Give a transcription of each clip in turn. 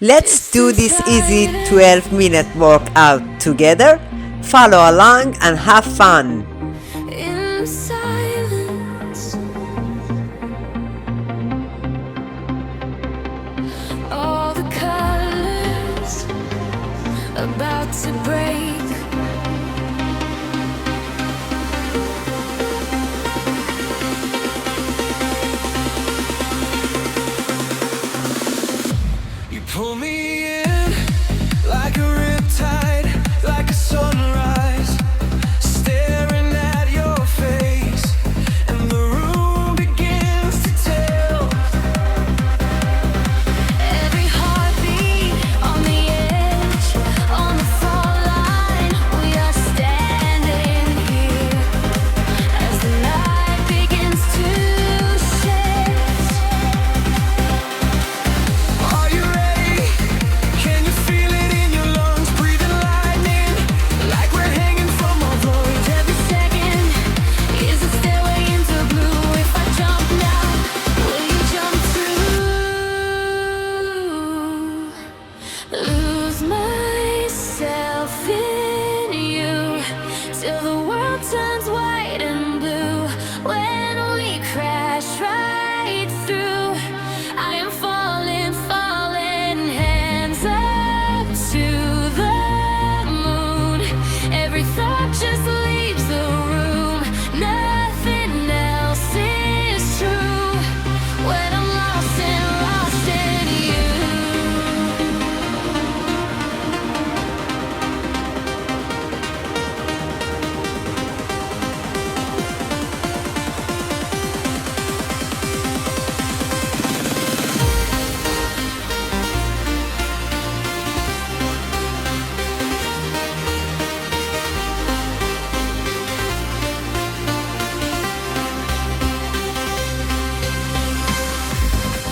Let's do this easy 12-minute workout together. Follow along and have fun. In silence, all the colors about to break. You pull me in like a riptide, like a sunrise, staring at your face, and the room begins to tell. Every heartbeat on the edge, on the fall line. We are standing here as the night begins to shift. Are you ready? Can you feel it in your lungs, breathing lightning, like we're hanging from a rope? Every second is a stairway into blue. If I jump now, will you jump too? Lose myself in you till the world turns white and blue. When we crash right through, I am falling, falling, hands up to the moon. Every thought just leaves the room. Nothing else is true when I'm lost in you.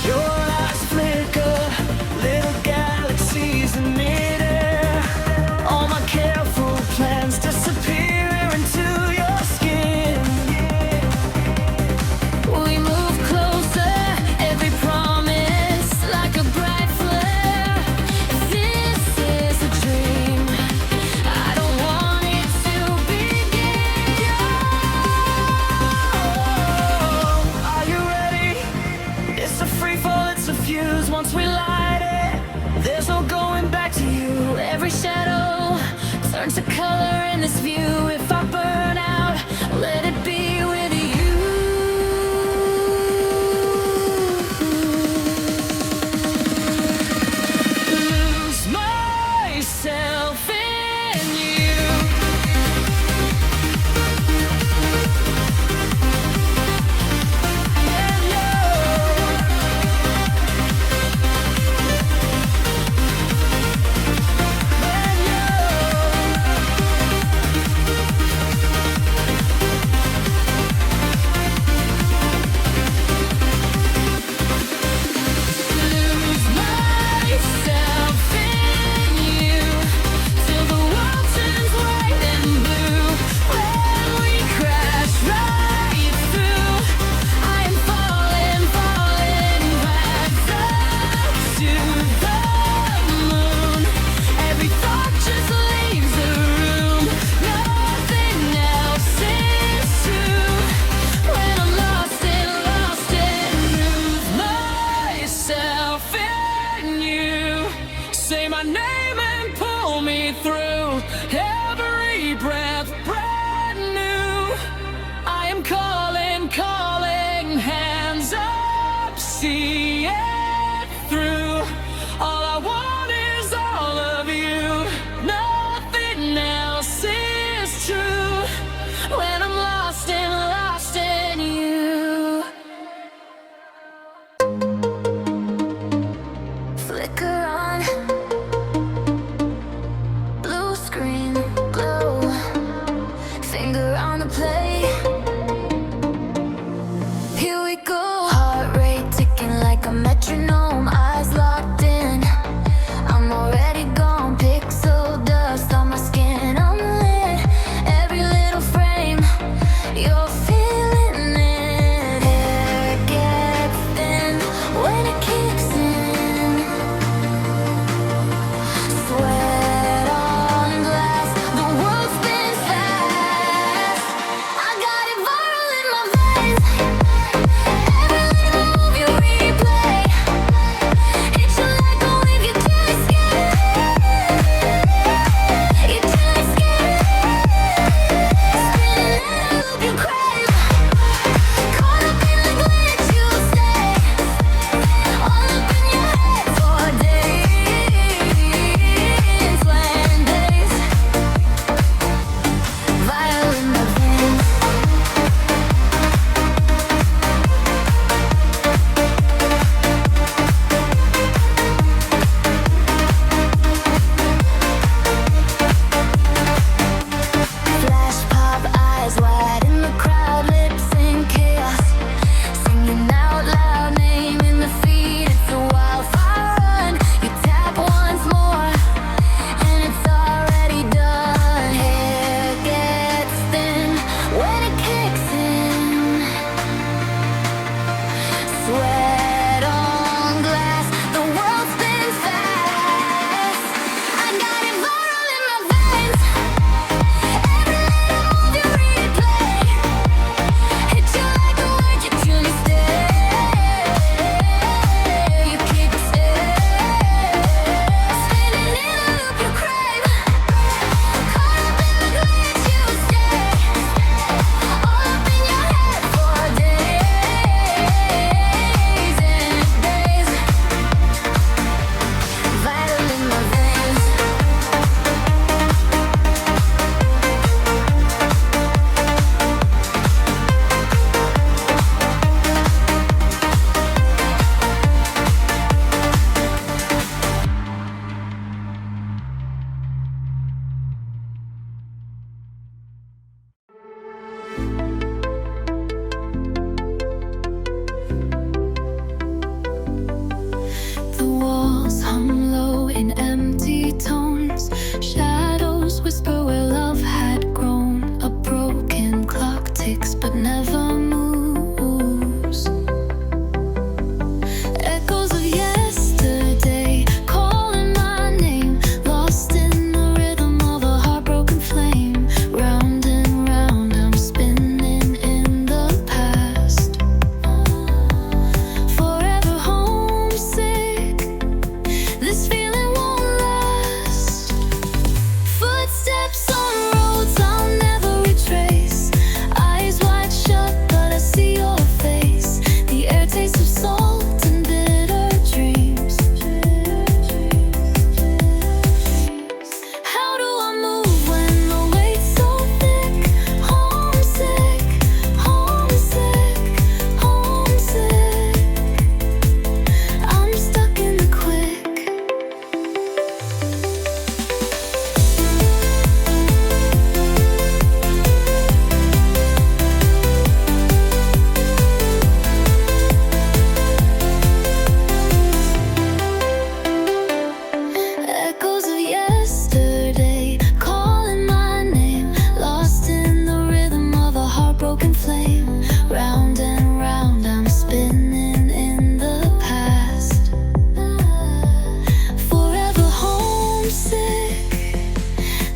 Your eyes flicker, little galaxies in midair. All my careful plans disappear into your skin. We move closer, every promise like a bright flare. This is a dream, I don't want it to begin. Are you ready? It's a free fall, it's a fuse. Once we light it, there's no going back to you. Every shadow turns to color in this view. If I burn out, let it be with you. Lose myself in you. And lose myself in you till the world turns white and blue. When we crash right through, I am falling, falling back up to the moon. Every thought just leaves the room. Nothing else is true when I'm lost in lose myself in you. Say my name and pull me through. Every breath brand new. I am calling, calling, hands up, see it through. All I want is all of you. Nothing else is true when I'm lost in you. Flicker on, blue screen.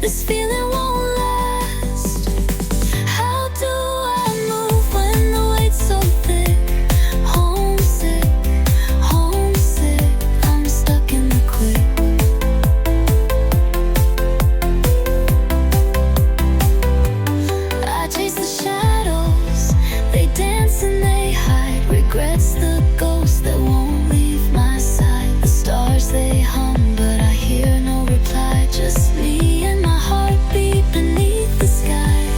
This feeling won't last. How do I move when the weight's so thick? Homesick, homesick, I'm stuck in the quick. I chase the shadows, they dance and they hide. Regrets the ghosts that won't leave my side. The stars they hum, but I hear no reply. Just me and my heartbeat beneath the sky.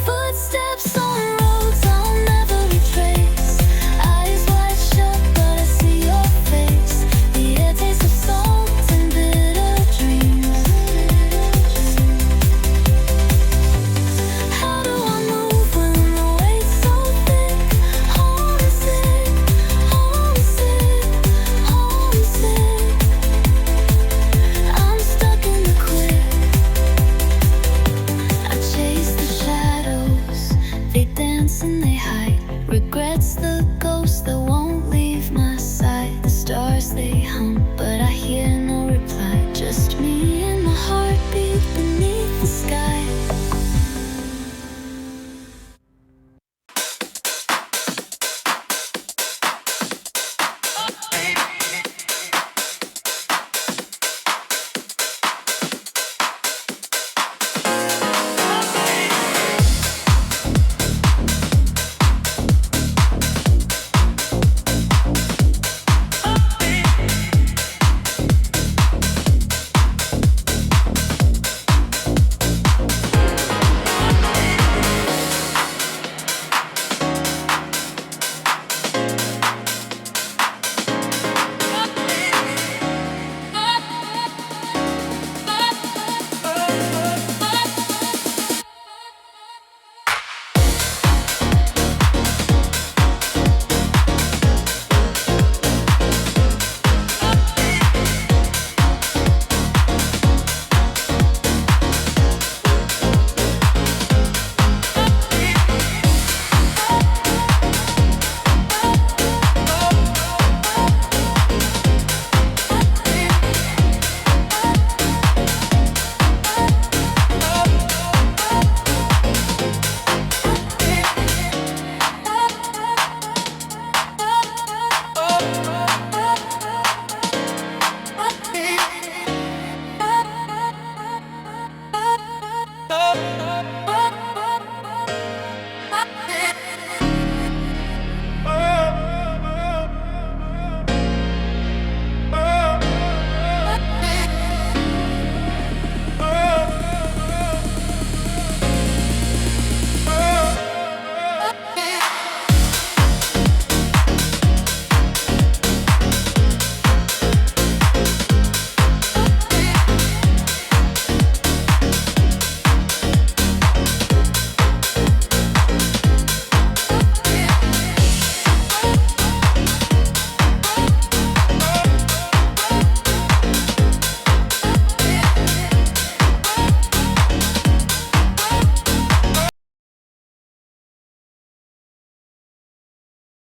Footsteps on roads I'll never retrace. Eyes wide shut, but I see your face. The air tastes of salt and bitter dreams. How do I move when the weight's so thick? Homesick, homesick, homesick, I'm stuck in the quick. I chase the shadows, they dance and they hide. Regrets the ghosts that won't leave my side. The stars they hum, but I hear no reply. Just me and my heartbeat beneath the sky.